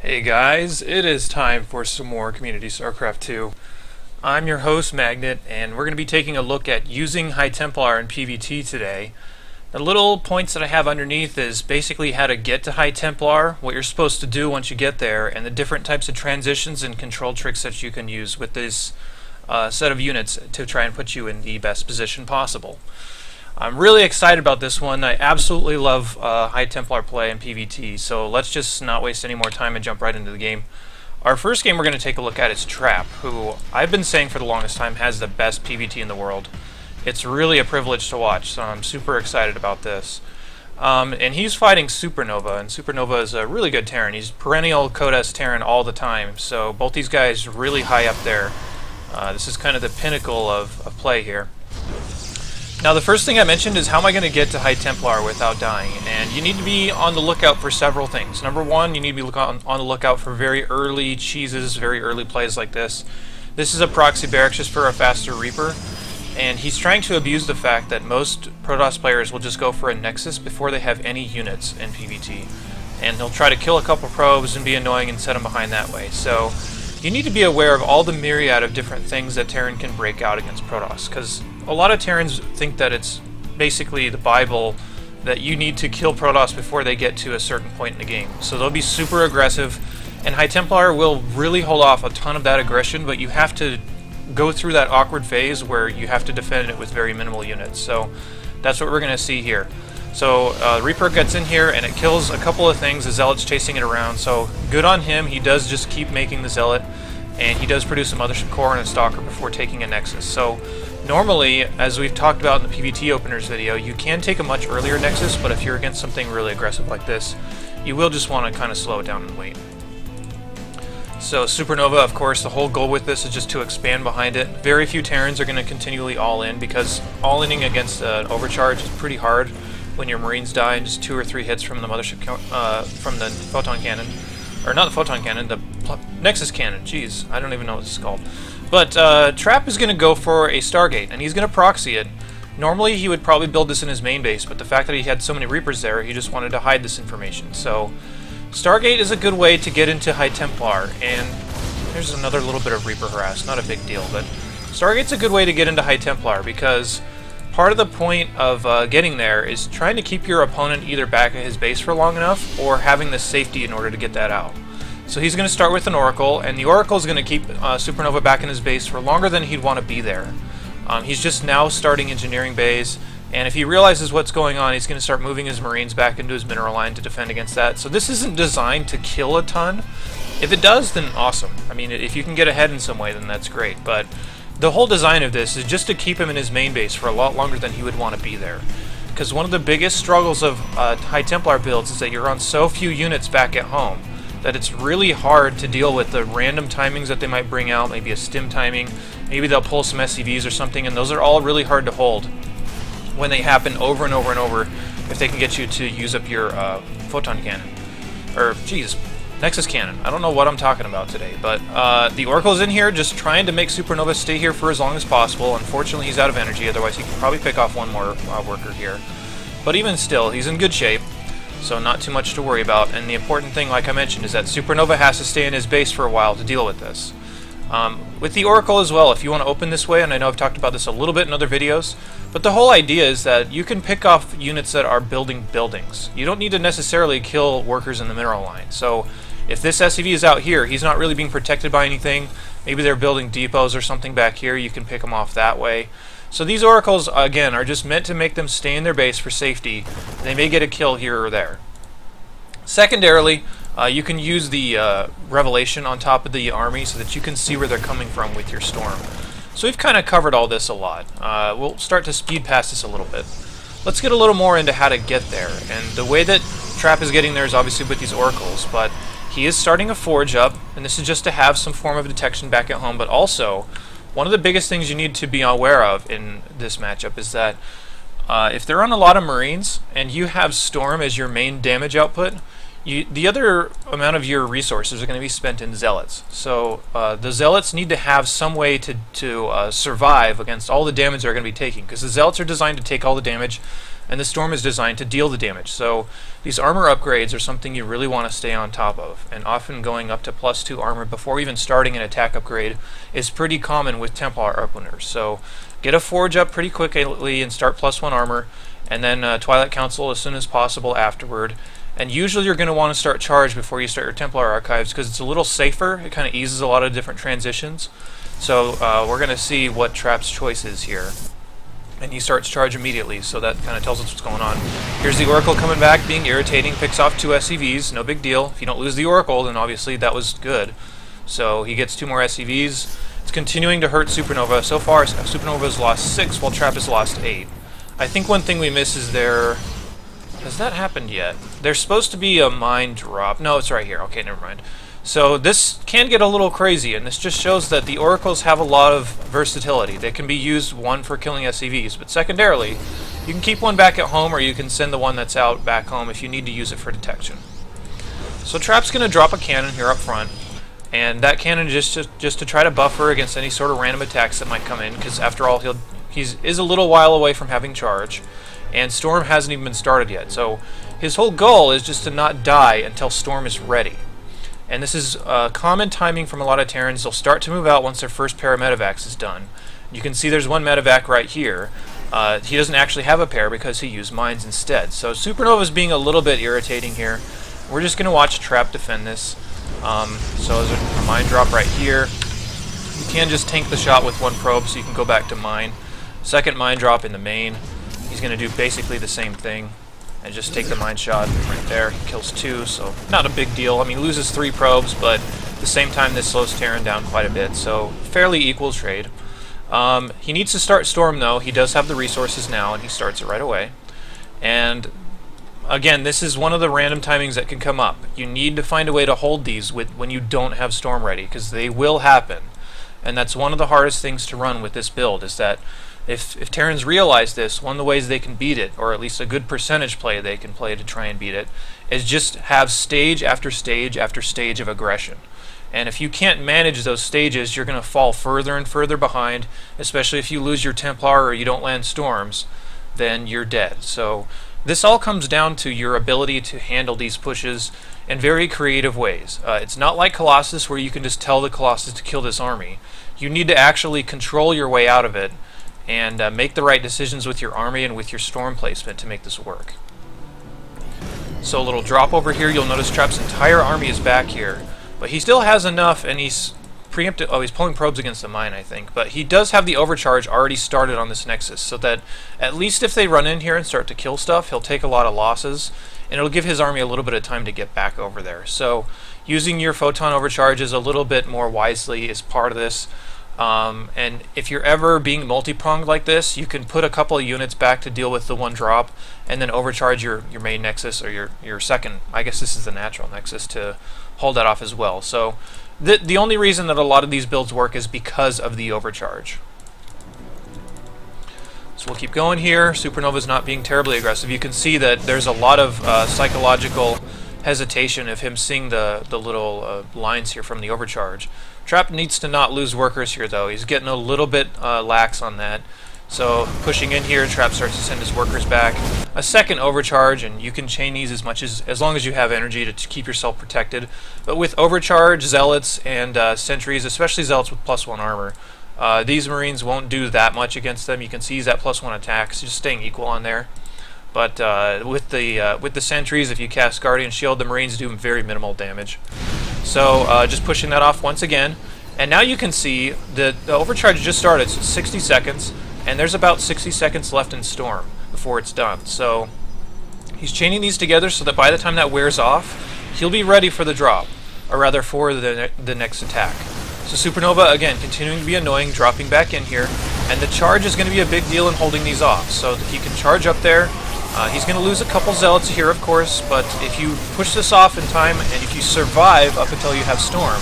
Hey guys, it is time for some more Community Starcraft 2. I'm your host Magnet, and we're going to be taking a look at using High Templar in PvT today. The little points that I have underneath is basically how to get to High Templar, what you're supposed to do once you get there, and the different types of transitions and control tricks that you can use with this set of units to try and put you in the best position possible. I'm really excited about this one. I absolutely love High Templar play in PvT, so let's just not waste any more time and jump right into the game. Our first game we're going to take a look at is Trap, who I've been saying for the longest time has the best PvT in the world. It's really a privilege to watch, so I'm super excited about this. And he's fighting Supernova, and Supernova is a really good Terran. He's perennial HoTS Terran all the time, so both these guys really high up there. This is kind of the pinnacle of play here. Now the first thing I mentioned is how am I going to get to High Templar without dying, and you need to be on the lookout for several things. Number one, you need to be on the lookout for very early cheeses, very early plays like this. This is a proxy barracks just for a faster Reaper, and he's trying to abuse the fact that most Protoss players will just go for a Nexus before they have any units in PvT, and he'll try to kill a couple probes and be annoying and set them behind that way. So you need to be aware of all the myriad of different things that Terran can break out against Protoss, because a lot of Terrans think that it's basically the Bible that you need to kill Protoss before they get to a certain point in the game. So they'll be super aggressive, and High Templar will really hold off a ton of that aggression, but you have to go through that awkward phase where you have to defend it with very minimal units. So that's what we're going to see here. So Reaper gets in here and it kills a couple of things. The Zealot's chasing it around, so good on him. He does just keep making the Zealot, and he does produce a Mothership Core and a Stalker before taking a Nexus. So normally, as we've talked about in the PvT openers video, you can take a much earlier Nexus, but if you're against something really aggressive like this, you will just want to kind of slow it down and wait. So Supernova, of course, the whole goal with this is just to expand behind it. Very few Terrans are going to continually all-in, because all-inning against an overcharge is pretty hard when your Marines die in just 2 or 3 hits from the Mothership, from the Photon Cannon. Or not the Photon Cannon, the Nexus Cannon. Jeez, I don't even know what this is called. But Trap is going to go for a Stargate, and he's going to proxy it. Normally he would probably build this in his main base, but the fact that he had so many Reapers there, he just wanted to hide this information. So Stargate is a good way to get into High Templar, and there's another little bit of Reaper harass, not a big deal, but Stargate's a good way to get into High Templar, because part of the point of getting there is trying to keep your opponent either back at his base for long enough, or having the safety in order to get that out. So he's going to start with an Oracle, and the Oracle is going to keep Supernova back in his base for longer than he'd want to be there. He's just now starting engineering bays, and if he realizes what's going on, he's going to start moving his Marines back into his mineral line to defend against that. So this isn't designed to kill a ton. If it does, then awesome. I mean, if you can get ahead in some way, then that's great. But the whole design of this is just to keep him in his main base for a lot longer than he would want to be there. Because one of the biggest struggles of High Templar builds is that you're on so few units back at home that it's really hard to deal with the random timings that they might bring out, maybe a stim timing, maybe they'll pull some SCVs or something, and those are all really hard to hold when they happen over and over and over if they can get you to use up your Photon Cannon. Or, geez, Nexus Cannon. I don't know what I'm talking about today, but the Oracle's in here just trying to make Supernova stay here for as long as possible. Unfortunately, he's out of energy, otherwise he could probably pick off one more worker here. But even still, he's in good shape, so not too much to worry about. And the important thing, like I mentioned, is that Supernova has to stay in his base for a while to deal with this. With the Oracle as well, if you want to open this way, and I know I've talked about this a little bit in other videos, but the whole idea is that you can pick off units that are building buildings. You don't need to necessarily kill workers in the mineral line. So if this SCV is out here, he's not really being protected by anything. Maybe they're building depots or something back here. You can pick them off that way. So these Oracles, again, are just meant to make them stay in their base for safety. They may get a kill here or there. Secondarily, you can use the Revelation on top of the army so that you can see where they're coming from with your Storm. So we've kind of covered all this a lot. We'll start to speed past this a little bit. Let's get a little more into how to get there. And the way that Trap is getting there is obviously with these Oracles, but he is starting a Forge up, and this is just to have some form of detection back at home, but also one of the biggest things you need to be aware of in this matchup is that if they're on a lot of Marines and you have Storm as your main damage output, the other amount of your resources are going to be spent in Zealots. So the Zealots need to have some way to survive against all the damage they're going to be taking, because the Zealots are designed to take all the damage and the Storm is designed to deal the damage. So these armor upgrades are something you really want to stay on top of, and often going up to +2 armor before even starting an attack upgrade is pretty common with Templar openers. So get a Forge up pretty quickly and start +1 armor, and then Twilight Council as soon as possible afterward. And usually you're going to want to start Charge before you start your Templar archives because it's a little safer. It kind of eases a lot of different transitions. So we're going to see what Trap's choice is here. And he starts Charge immediately, so that kind of tells us what's going on. Here's the Oracle coming back, being irritating, picks off 2 SCVs, no big deal. If you don't lose the Oracle, then obviously that was good. So he gets 2 more SCVs. It's continuing to hurt Supernova. So far, Supernova's lost 6, while Trap has lost 8. I think one thing we miss is there... Has that happened yet? There's supposed to be a mine drop. No, it's right here. Okay, never mind. So this can get a little crazy, and this just shows that the Oracles have a lot of versatility. They can be used, one, for killing SCVs, but secondarily, you can keep one back at home, or you can send the one that's out back home if you need to use it for detection. So Trap's going to drop a cannon here up front, and that cannon is just to try to buffer against any sort of random attacks that might come in, because after all, he is a little while away from having Charge. And Storm hasn't even been started yet, so his whole goal is just to not die until Storm is ready. And this is common timing from a lot of Terrans. They'll start to move out once their first pair of medevacs is done. You can see there's one medevac right here. He doesn't actually have a pair because he used mines instead. So Supernova's being a little bit irritating here. We're just going to watch Trap defend this. So there's a mine drop right here. You can just tank the shot with 1 probe, so you can go back to mine. Second mine drop in the main. He's going to do basically the same thing and just take the mine shot right there. He kills 2, so not a big deal. I mean, he loses 3 probes, but at the same time this slows Terran down quite a bit, so fairly equal trade. He needs to start Storm, though. He does have the resources now, and he starts it right away. And again, this is one of the random timings that can come up. You need to find a way to hold these when you don't have Storm ready, because they will happen. And that's one of the hardest things to run with this build, is that if Terrans realize this, one of the ways they can beat it, or at least a good percentage play they can play to try and beat it, is just have stage after stage after stage of aggression. And if you can't manage those stages, you're going to fall further and further behind, especially if you lose your Templar or you don't land Storms, then you're dead. So this all comes down to your ability to handle these pushes in very creative ways. It's not like Colossus where you can just tell the Colossus to kill this army. You need to actually control your way out of it and make the right decisions with your army and with your Storm placement to make this work. So a little drop over here. You'll notice Trap's entire army is back here, but he still has enough, and he's preempted. Oh, he's pulling probes against the mine, I think, but he does have the overcharge already started on this Nexus, so that at least if they run in here and start to kill stuff, he'll take a lot of losses, and it'll give his army a little bit of time to get back over there. So using your photon overcharges a little bit more wisely is part of this. And if you're ever being multi-pronged like this, you can put a couple of units back to deal with the 1 drop, and then overcharge your main Nexus, or your second, I guess this is the natural Nexus, to hold that off as well. So the only reason that a lot of these builds work is because of the overcharge. So we'll keep going here. Supernova's not being terribly aggressive. You can see that there's a lot of psychological hesitation of him seeing the little lines here from the overcharge. Trap needs to not lose workers here, though. He's getting a little bit lax on that. So pushing in here, Trap starts to send his workers back. A second overcharge, and you can chain these as long as you have energy to keep yourself protected. But with overcharge, Zealots, and Sentries, especially Zealots with +1 armor, these Marines won't do that much against them. You can see he's at +1 attacks, just staying equal on there. But with the Sentries, if you cast Guardian Shield, the Marines do very minimal damage. So just pushing that off once again. And now you can see the overcharge just started, so 60 seconds, and there's about 60 seconds left in Storm before it's done. So he's chaining these together so that by the time that wears off, he'll be ready for the drop, or rather for the next attack. So Supernova, again, continuing to be annoying, dropping back in here, and the charge is going to be a big deal in holding these off. So he can charge up there. He's going to lose a couple Zealots here, of course, but if you push this off in time, and if you survive up until you have Storm,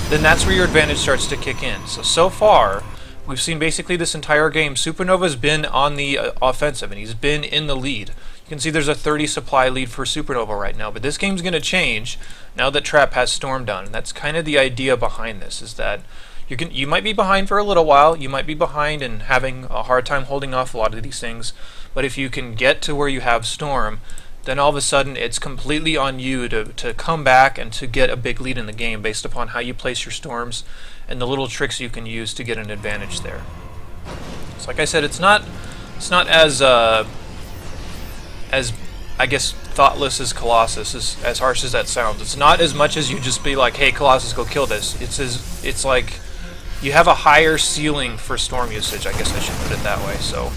then that's where your advantage starts to kick in. So far, we've seen basically this entire game, Supernova's been on the offensive, and he's been in the lead. You can see there's a 30 supply lead for Supernova right now, but this game's going to change now that Trap has Storm done, and that's kind of the idea behind this, is that You might be behind for a little while. You might be behind and having a hard time holding off a lot of these things. But if you can get to where you have Storm, then all of a sudden it's completely on you to come back and to get a big lead in the game based upon how you place your storms and the little tricks you can use to get an advantage there. So like I said, it's not as I guess thoughtless as Colossus, as harsh as that sounds. It's not as much as you just be like, hey Colossus, go kill this. It's like you have a higher ceiling for storm usage, I guess I should put it that way. So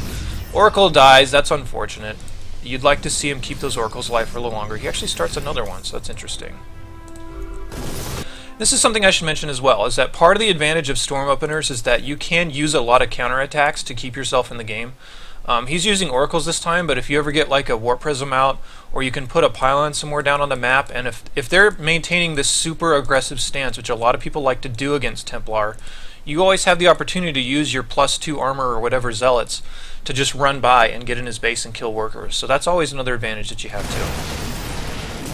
Oracle dies, that's unfortunate. You'd like to see him keep those Oracles alive for a little longer. He actually starts another one, so that's interesting. This is something I should mention as well, is that part of the advantage of Storm Openers is that you can use a lot of counterattacks to keep yourself in the game. He's using Oracles this time, but if you ever get like a Warp Prism out, or you can put a pylon somewhere down on the map, and if they're maintaining this super aggressive stance, which a lot of people like to do against Templar, you always have the opportunity to use your +2 armor or whatever zealots to just run by and get in his base and kill workers. So that's always another advantage that you have too.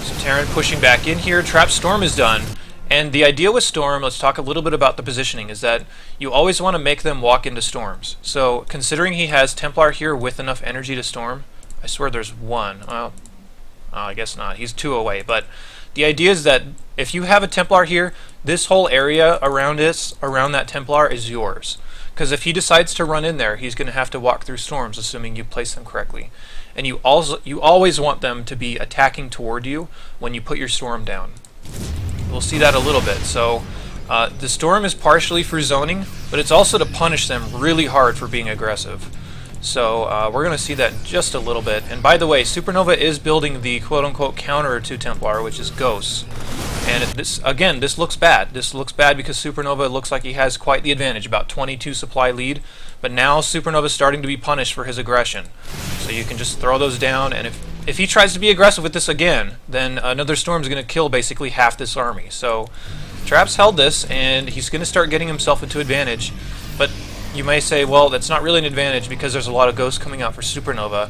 So Terran pushing back in here. Trap Storm is done. And the idea with Storm, let's talk a little bit about the positioning, is that you always want to make them walk into storms. So considering he has Templar here with enough energy to storm, I swear there's one. Well, I guess not. He's 2 away. But the idea is that if you have a Templar here, this whole area around that Templar is yours. Because if he decides to run in there, he's going to have to walk through storms, assuming you place them correctly. And you always want them to be attacking toward you when you put your storm down. We'll see that a little bit. So the storm is partially for zoning, but it's also to punish them really hard for being aggressive. So we're going to see that in just a little bit. And by the way, Supernova is building the quote-unquote counter to Templar, which is Ghosts. And this looks bad. This looks bad because Supernova looks like he has quite the advantage, about 22 supply lead. But now Supernova is starting to be punished for his aggression. So you can just throw those down, and if he tries to be aggressive with this again, then another storm is going to kill basically half this army. So Trap's held this, and he's going to start getting himself into advantage. But you may say, well, that's not really an advantage because there's a lot of ghosts coming out for Supernova.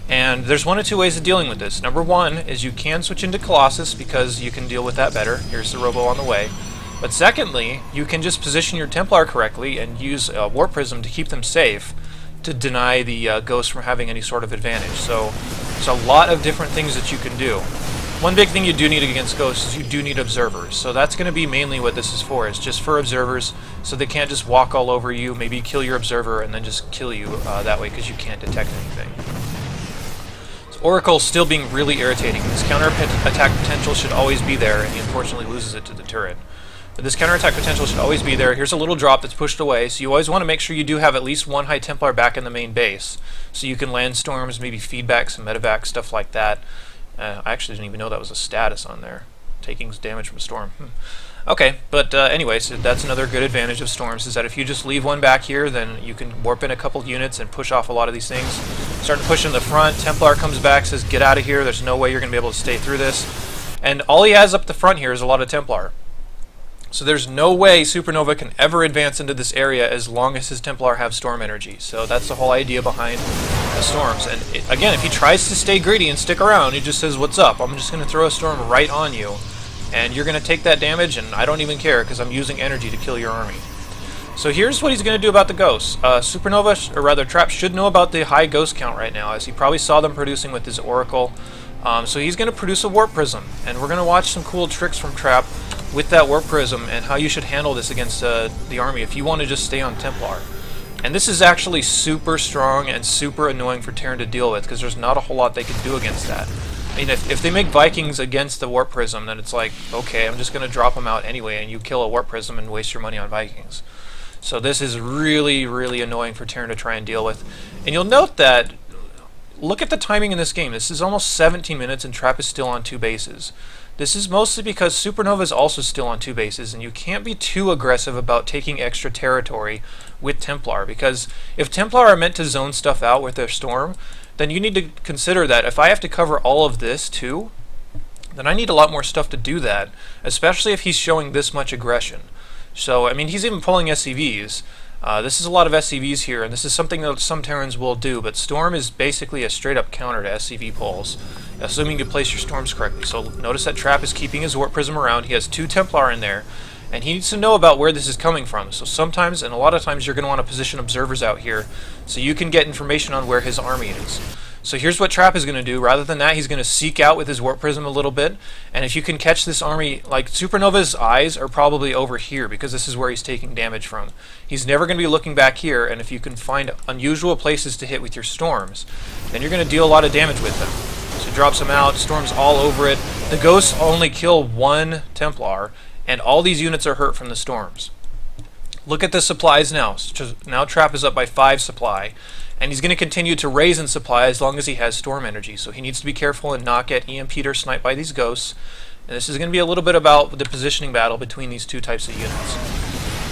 And there's one of two ways of dealing with this. Number one is you can switch into Colossus because you can deal with that better. Here's the Robo on the way. But secondly, you can just position your Templar correctly and use Warp Prism to keep them safe to deny the ghosts from having any sort of advantage. So there's a lot of different things that you can do. One big thing you do need against ghosts is you do need observers. So that's going to be mainly what this is for. It's just for observers, so they can't just walk all over you, maybe kill your observer, and then just kill you that way because you can't detect anything. So Oracle's still being really irritating. This counter-attack potential should always be there, and he unfortunately loses it to the turret. But this counterattack potential should always be there. Here's a little drop that's pushed away, so you always want to make sure you do have at least one High Templar back in the main base, so you can land storms, maybe feedback, some medevac, stuff like that. I actually didn't even know that was a status on there. Taking damage from a storm. Okay, but anyway, so that's another good advantage of storms, is that if you just leave one back here, then you can warp in a couple units and push off a lot of these things. Start to push in the front. Templar comes back, says, get out of here. There's no way you're going to be able to stay through this. And all he has up the front here is a lot of Templar. So there's no way Supernova can ever advance into this area as long as his Templar have storm energy. So that's the whole idea behind the storms. And again, if he tries to stay greedy and stick around, he just says, what's up? I'm just going to throw a storm right on you. And you're going to take that damage, and I don't even care because I'm using energy to kill your army. So here's what he's going to do about the ghosts. Supernova, or rather Trap, should know about the high ghost count right now, as he probably saw them producing with his Oracle. So he's going to produce a Warp Prism, and we're going to watch some cool tricks from Trap with that Warp Prism and how you should handle this against the army if you want to just stay on Templar. And this is actually super strong and super annoying for Terran to deal with because there's not a whole lot they can do against that. I mean, if they make Vikings against the Warp Prism, then it's like, okay, I'm just going to drop them out anyway, and you kill a Warp Prism and waste your money on Vikings. So this is really, really annoying for Terran to try and deal with. And you'll note that, look at the timing in this game. This is almost 17 minutes and Trap is still on 2 bases. This is mostly because Supernova is also still on 2 bases, and you can't be too aggressive about taking extra territory with Templar, because if Templar are meant to zone stuff out with their storm, then you need to consider that if I have to cover all of this too, then I need a lot more stuff to do that, especially if he's showing this much aggression. So, I mean, he's even pulling SCVs. This is a lot of SCVs here, and this is something that some Terrans will do, but Storm is basically a straight-up counter to SCV pulls, assuming you place your Storms correctly. So notice that Trap is keeping his Warp Prism around. He has 2 Templar in there, and he needs to know about where this is coming from. So sometimes, and a lot of times, you're going to want to position observers out here so you can get information on where his army is. So here's what Trap is going to do. Rather than that, he's going to seek out with his Warp Prism a little bit, and if you can catch this army, like Supernova's eyes are probably over here because this is where he's taking damage from. He's never going to be looking back here, and if you can find unusual places to hit with your storms, then you're going to deal a lot of damage with them. So he drops them out, storms all over it. The ghosts only kill one Templar, and all these units are hurt from the storms. Look at the supplies now. Now Trap is up by 5 supply. And he's going to continue to raise in supply as long as he has storm energy. So he needs to be careful and not get EMP'd or sniped by these ghosts. And this is going to be a little bit about the positioning battle between these two types of units.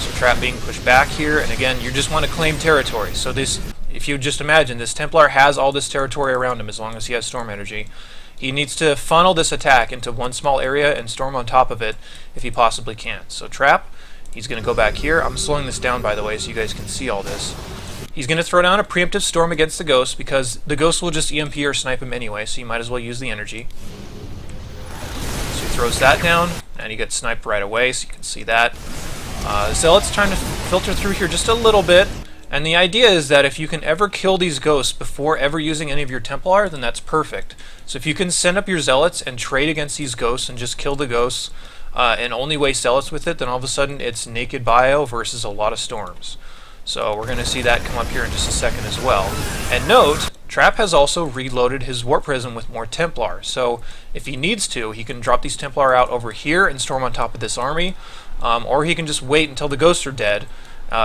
So Trap being pushed back here, and again, you just want to claim territory. So this, if you just imagine, this Templar has all this territory around him as long as he has storm energy. He needs to funnel this attack into one small area and storm on top of it if he possibly can. So Trap, he's going to go back here. I'm slowing this down, by the way, so you guys can see all this. He's going to throw down a preemptive storm against the ghost because the ghost will just EMP or snipe him anyway, so you might as well use the energy. So he throws that down, and he gets sniped right away, so you can see that. Zealot's trying to filter through here just a little bit, and the idea is that if you can ever kill these ghosts before ever using any of your Templar, then that's perfect. So if you can send up your Zealots and trade against these ghosts and just kill the ghosts, and only waste Zealots with it, then all of a sudden it's naked bio versus a lot of storms. So we're going to see that come up here in just a second as well. And note, Trap has also reloaded his Warp Prism with more Templar. So if he needs to, he can drop these Templar out over here and storm on top of this army. Or he can just wait until the ghosts are dead.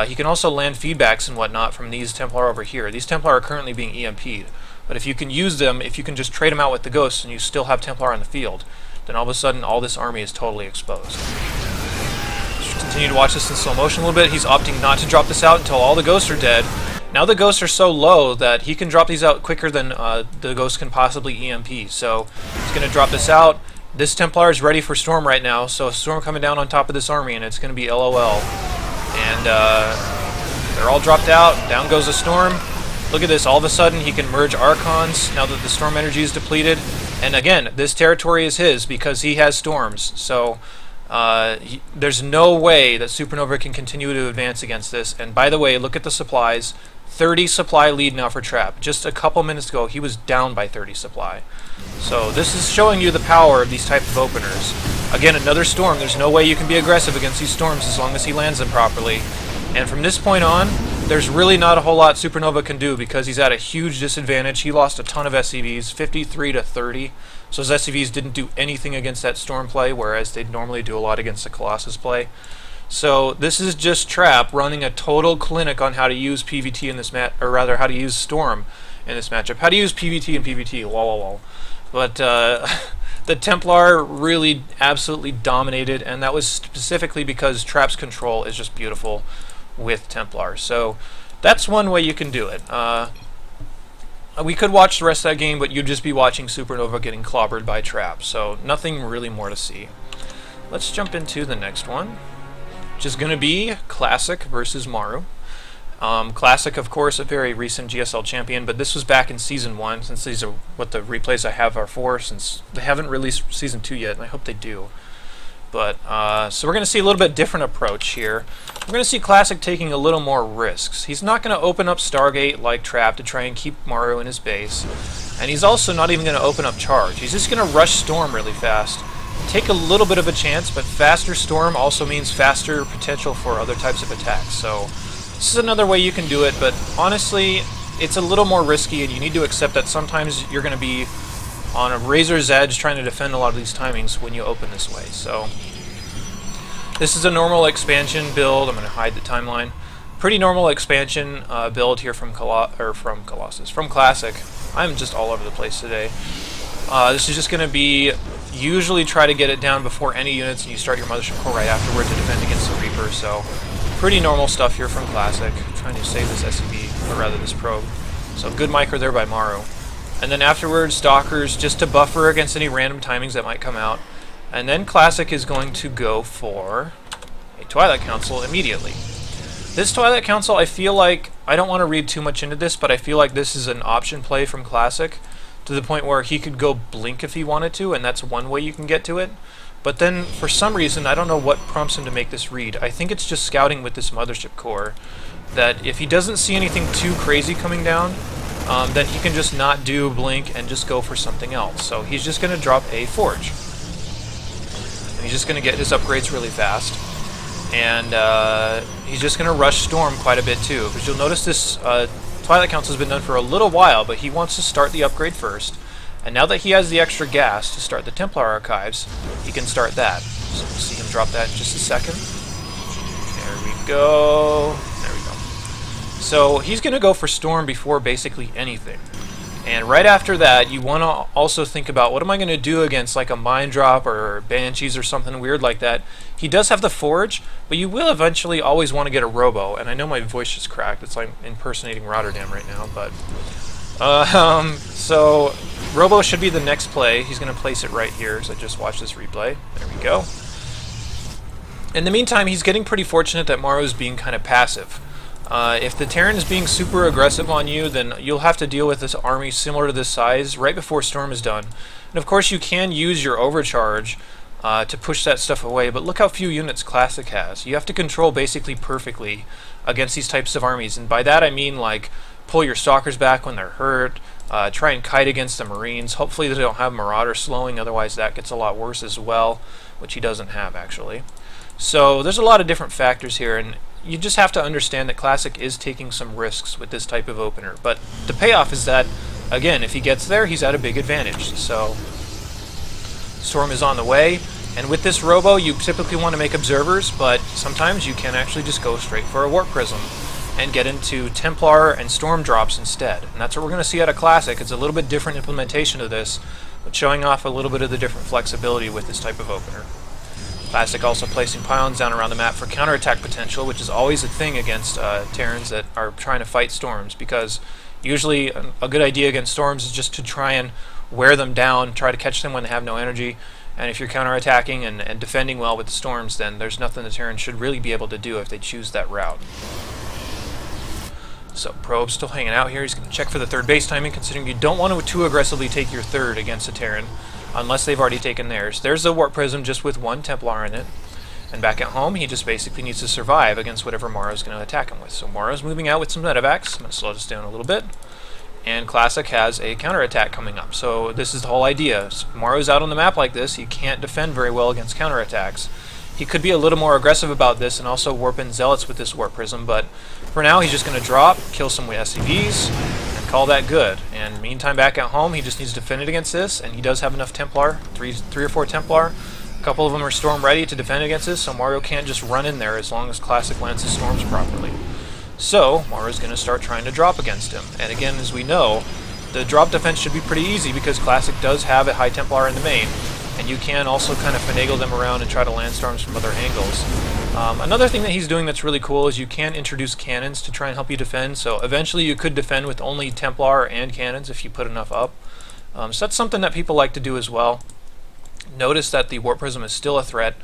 He can also land feedbacks and whatnot from these Templar over here. These Templar are currently being EMP'd. But if you can use them, if you can just trade them out with the ghosts and you still have Templar on the field, then all of a sudden all this army is totally exposed. Continue to watch this in slow motion a little bit. He's opting not to drop this out until all the ghosts are dead. Now the ghosts are so low that he can drop these out quicker than the ghosts can possibly EMP. So he's going to drop this out. This Templar is ready for storm right now, so a storm coming down on top of this army, and it's going to be LOL. And they're all dropped out. Down goes a storm. Look at this. All of a sudden he can merge Archons now that the storm energy is depleted. And again, this territory is his because he has storms. So there's no way that Supernova can continue to advance against this. And by the way, look at the supplies. 30 supply lead now for Trap. Just a couple minutes ago, he was down by 30 supply. So this is showing you the power of these type of openers. Again, another storm. There's no way you can be aggressive against these storms as long as he lands them properly. And from this point on, there's really not a whole lot Supernova can do because he's at a huge disadvantage. He lost a ton of SCVs, 53 to 30. So his SCVs didn't do anything against that storm play, whereas they'd normally do a lot against the Colossus play. So this is just Trap running a total clinic on how to use PvT in this or rather how to use Storm in this matchup. How to use PvT and PvT, lol. But the Templar really absolutely dominated, and that was specifically because Trap's control is just beautiful with Templar. So that's one way you can do it. We could watch the rest of that game, but you'd just be watching Supernova getting clobbered by Trap. So nothing really more to see. Let's jump into the next one, which is going to be Classic versus Maru. Classic, of course, a very recent GSL champion, but this was back in Season 1, since these are what the replays I have are for, since they haven't released Season 2 yet, and I hope they do. But, so we're going to see a little bit different approach here. We're going to see Classic taking a little more risks. He's not going to open up Stargate like Trap to try and keep Maru in his base, and he's also not even going to open up Charge. He's just going to rush Storm really fast. Take a little bit of a chance, but faster Storm also means faster potential for other types of attacks. So this is another way you can do it, but honestly, it's a little more risky, and you need to accept that sometimes you're going to be on a razor's edge trying to defend a lot of these timings when you open this way. So this is a normal expansion build. I'm going to hide the timeline. Pretty normal expansion build here from Classic. I'm just all over the place today. This is just going to be usually try to get it down before any units, and you start your Mothership Core right afterward to defend against the Reaper. So pretty normal stuff here from Classic. I'm trying to save this SCV, or rather this probe. So good micro there by Maru. And then afterwards, Stalkers just to buffer against any random timings that might come out. And then Classic is going to go for a Twilight Council immediately. This Twilight Council, I feel like, I don't want to read too much into this, but I feel like this is an option play from Classic, to the point where he could go Blink if he wanted to, and that's one way you can get to it. But then, for some reason, I don't know what prompts him to make this read. I think it's just scouting with this mothership core, that if he doesn't see anything too crazy coming down, then he can just not do blink and just go for something else. So he's just going to drop a forge. And he's just going to get his upgrades really fast. And he's just going to rush storm quite a bit too. Because you'll notice this Twilight Council has been done for a little while, but he wants to start the upgrade first. And now that he has the extra gas to start the Templar archives, he can start that. So we'll see him drop that in just a second. There we go. There we go. So he's going to go for storm before basically anything. And right after that, you want to also think about, what am I going to do against like a mine drop or banshees or something weird like that? He does have the forge, but you will eventually always want to get a robo. And I know my voice just cracked. It's like impersonating Rotterdam right now, but so robo should be the next play. He's going to place it right here. So just watch this replay. There we go. In the meantime, he's getting pretty fortunate that Maro's being kind of passive. If the Terran is being super aggressive on you, then you'll have to deal with this army similar to this size right before storm is done. And of course you can use your overcharge to push that stuff away, but look how few units Classic has. You have to control basically perfectly against these types of armies, and by that I mean like pull your stalkers back when they're hurt, try and kite against the Marines. Hopefully they don't have Marauder slowing, otherwise that gets a lot worse as well, which he doesn't have actually. So there's a lot of different factors here, and you just have to understand that Classic is taking some risks with this type of opener. But the payoff is that, again, if he gets there, he's at a big advantage. So storm is on the way, and with this robo, you typically want to make observers, but sometimes you can actually just go straight for a warp prism and get into Templar and storm drops instead. And that's what we're going to see out of Classic. It's a little bit different implementation of this, but showing off a little bit of the different flexibility with this type of opener. Classic also placing pylons down around the map for counterattack potential, which is always a thing against Terrans that are trying to fight storms, because usually a good idea against storms is just to try and wear them down, try to catch them when they have no energy, and if you're counterattacking and defending well with the storms, then there's nothing the Terran should really be able to do if they choose that route. So Probe's still hanging out here. He's going to check for the third base timing, considering you don't want to too aggressively take your third against a Terran, unless they've already taken theirs. There's a warp prism just with one Templar in it. And back at home, he just basically needs to survive against whatever Maro's going to attack him with. So Maro's moving out with some medevacs. I'm going to slow this down a little bit. And Classic has a counterattack coming up. So this is the whole idea. If Maro's out on the map like this, he can't defend very well against counterattacks. He could be a little more aggressive about this and also warp in Zealots with this warp prism, but for now he's just going to drop, kill some SCVs, and call that good. And meantime, back at home, he just needs to defend it against this, and he does have enough Templar, three or four Templar. A couple of them are storm ready to defend against this, so Mario can't just run in there as long as Classic lands his storms properly. So Mario's going to start trying to drop against him. And again, as we know, the drop defense should be pretty easy because Classic does have a high Templar in the main, and you can also kind of finagle them around and try to land storms from other angles. Another thing that he's doing that's really cool is you can introduce cannons to try and help you defend, so eventually you could defend with only Templar and cannons if you put enough up. So that's something that people like to do as well. Notice that the Warp Prism is still a threat,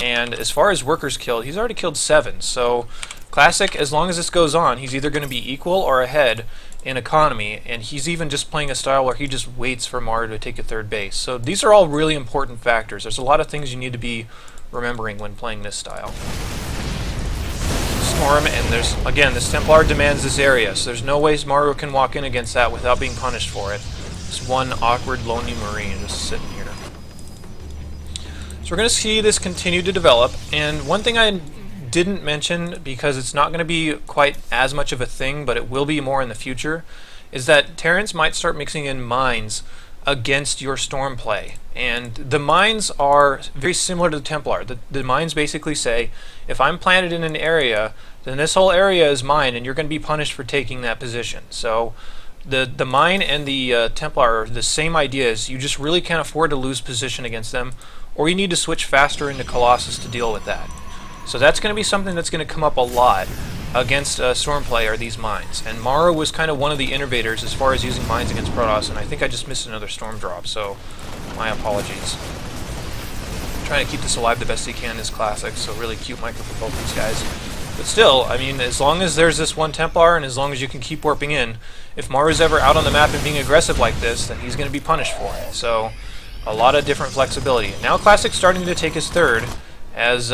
and as far as workers killed, he's already killed 7, so Classic, as long as this goes on, he's either going to be equal or ahead in economy, and he's even just playing a style where he just waits for Mario to take a third base. So these are all really important factors. There's a lot of things you need to be remembering when playing this style. Storm, and there's, again, this Templar demands this area, so there's no ways Mario can walk in against that without being punished for it. This one awkward, lonely Marine just sitting here. So we're going to see this continue to develop, and one thing I didn't mention, because it's not going to be quite as much of a thing, but it will be more in the future, is that Terrans might start mixing in mines against your storm play. And the mines are very similar to the Templar. The mines basically say, if I'm planted in an area, then this whole area is mine, and you're going to be punished for taking that position. So the mine and the Templar are the same ideas. You just really can't afford to lose position against them, or you need to switch faster into Colossus to deal with that. So that's going to be something that's going to come up a lot against Stormplay, are these mines. And Mara was kind of one of the innovators as far as using mines against Protoss, and I think I just missed another storm drop, so my apologies. I'm trying to keep this alive the best he can is Classic, so really cute micro for both these guys. But still, I mean, as long as there's this one Templar, and as long as you can keep warping in, if Maru's ever out on the map and being aggressive like this, then he's going to be punished for it. So A lot of different flexibility. Now Classic's starting to take his third, as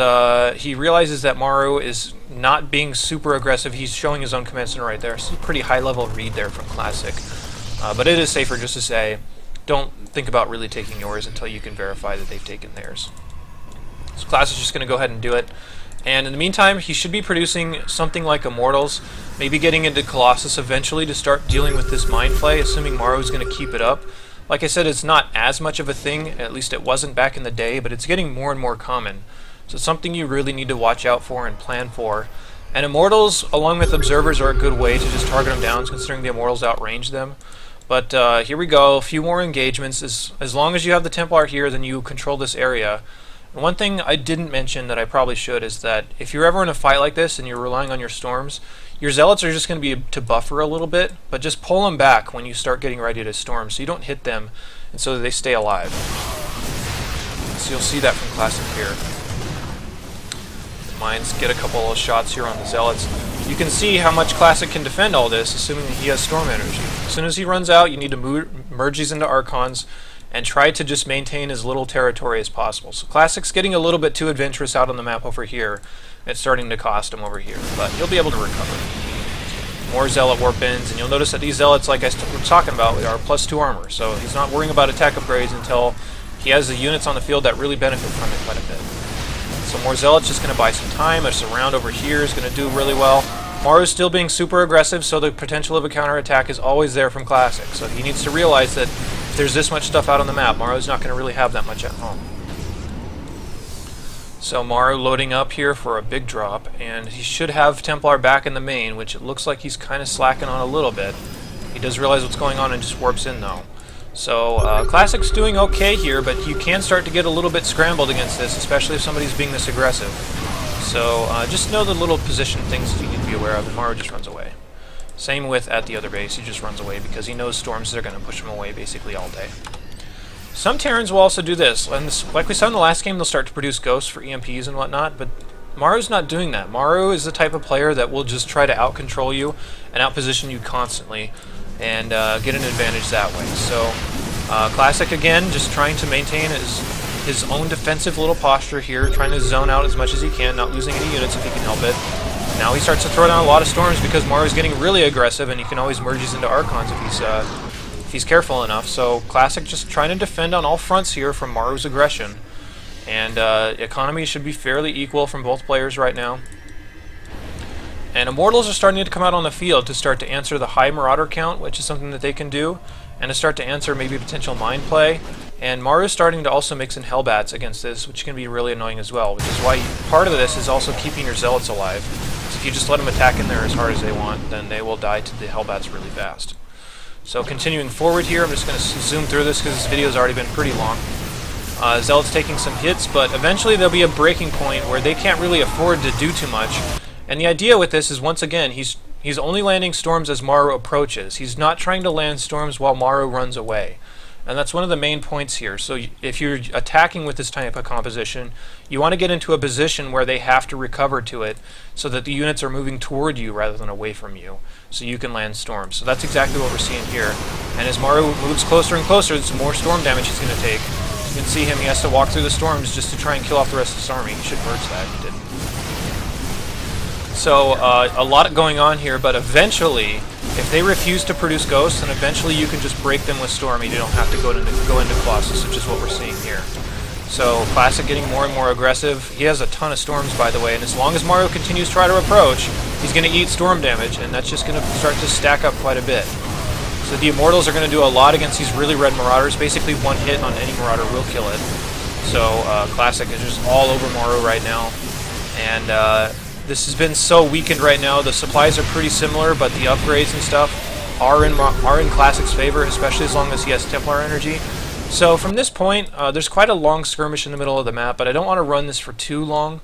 he realizes that Maru is not being super aggressive. He's showing his own command center right there. So it's a pretty high level read there from Classic. But it is safer just to say, don't think about really taking yours until you can verify that they've taken theirs. So Classic's just going to go ahead and do it. And in the meantime, he should be producing something like Immortals, maybe getting into Colossus eventually to start dealing with this mind play, assuming Maru's going to keep it up. Like I said, it's not as much of a thing, at least it wasn't back in the day, but it's getting more and more common. So it's something you really need to watch out for and plan for. And Immortals, along with Observers, are a good way to just target them down, considering the Immortals outrange them. But here we go, a few more engagements. As long as you have the Templar here, then you control this area. And one thing I didn't mention that I probably should is that if you're ever in a fight like this and you're relying on your Storms, your Zealots are just going to be to buffer a little bit, but just pull them back when you start getting ready to storm so you don't hit them and so that they stay alive. So you'll see that from Classic here. The Mines get a couple of shots here on the Zealots. You can see how much Classic can defend all this, assuming that he has Storm energy. As soon as he runs out, you need to merge these into Archons and try to just maintain as little territory as possible. So Classic's getting a little bit too adventurous out on the map over here. It's starting to cost him over here, but he'll be able to recover. More Zealot Warp-ins, and you'll notice that these Zealots, like I was talking about, are +2 armor, so he's not worrying about attack upgrades until he has the units on the field that really benefit from it quite a bit. So more Zealots, just going to buy some time. A surround over here is going to do really well. Maru's still being super aggressive, so the potential of a counterattack is always there from Classic, so he needs to realize that if there's this much stuff out on the map, Maru's not going to really have that much at home. So Maru loading up here for a big drop, and he should have Templar back in the main, which it looks like he's kind of slacking on a little bit. He does realize what's going on and just warps in though. So Classic's doing okay here, but you can start to get a little bit scrambled against this, especially if somebody's being this aggressive. So just know the little position things that you need to be aware of, and Maru just runs away. Same with at the other base, he just runs away because he knows Storms are going to push him away basically all day. Some Terrans will also do this, and like we saw in the last game, they'll start to produce ghosts for EMPs and whatnot, but Maru's not doing that. Maru is the type of player that will just try to out-control you and out-position you constantly and get an advantage that way. So Classic, again, just trying to maintain his own defensive little posture here, trying to zone out as much as he can, not losing any units if he can help it. Now he starts to throw down a lot of Storms because Maru's getting really aggressive, and he can always merge these into Archons if he's careful enough. So Classic just trying to defend on all fronts here from Maru's aggression. And economy should be fairly equal from both players right now. And Immortals are starting to come out on the field to start to answer the high Marauder count, which is something that they can do, and to start to answer maybe potential mind play. And Maru's starting to also mix in Hellbats against this, which can be really annoying as well, which is why part of this is also keeping your Zealots alive. So if you just let them attack in there as hard as they want, then they will die to the Hellbats really fast. So continuing forward here, I'm just going to zoom through this because this video has already been pretty long. Zealots taking some hits, but eventually there'll be a breaking point where they can't really afford to do too much. And the idea with this is, once again, he's only landing Storms as Maru approaches. He's not trying to land Storms while Maru runs away. And that's one of the main points here. So if you're attacking with this type of composition, you want to get into a position where they have to recover to it so that the units are moving toward you rather than away from you, so you can land Storms. So that's exactly what we're seeing here. And as Maru moves closer and closer, the more Storm damage he's going to take. You can see him, he has to walk through the Storms just to try and kill off the rest of his army. He should merge that, he didn't. So a lot going on here, but eventually, if they refuse to produce Ghosts, then eventually you can just break them with Storm. You don't have to go into Colossus, which is what we're seeing here. So Classic getting more and more aggressive. He has a ton of Storms, by the way, and as long as Maru continues to try to approach, he's going to eat Storm damage, and that's just going to start to stack up quite a bit. So the Immortals are going to do a lot against these really red Marauders. Basically, one hit on any Marauder will kill it. So Classic is just all over Maru right now, and this has been so weakened right now. The supplies are pretty similar, but the upgrades and stuff are in Classic's favor, especially as long as he has Templar energy. So from this point, there's quite a long skirmish in the middle of the map, but I don't want to run this for too long.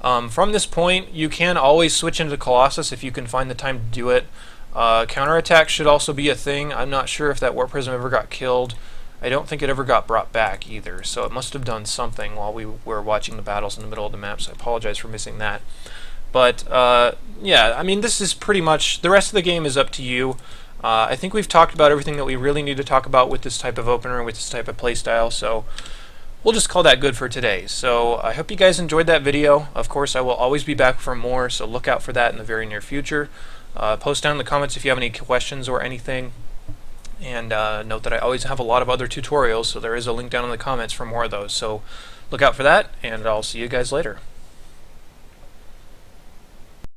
From this point, you can always switch into Colossus if you can find the time to do it. Counterattack should also be a thing. I'm not sure if that Warp Prism ever got killed. I don't think it ever got brought back either, so it must have done something while we were watching the battles in the middle of the map, so I apologize for missing that. But, yeah, I mean, this is pretty much, the rest of the game is up to you. I think we've talked about everything that we really need to talk about with this type of opener, with this type of playstyle, so we'll just call that good for today. So I hope you guys enjoyed that video. Of course, I will always be back for more, so look out for that in the very near future. Post down in the comments if you have any questions or anything. And note that I always have a lot of other tutorials, so there is a link down in the comments for more of those. So look out for that, and I'll see you guys later.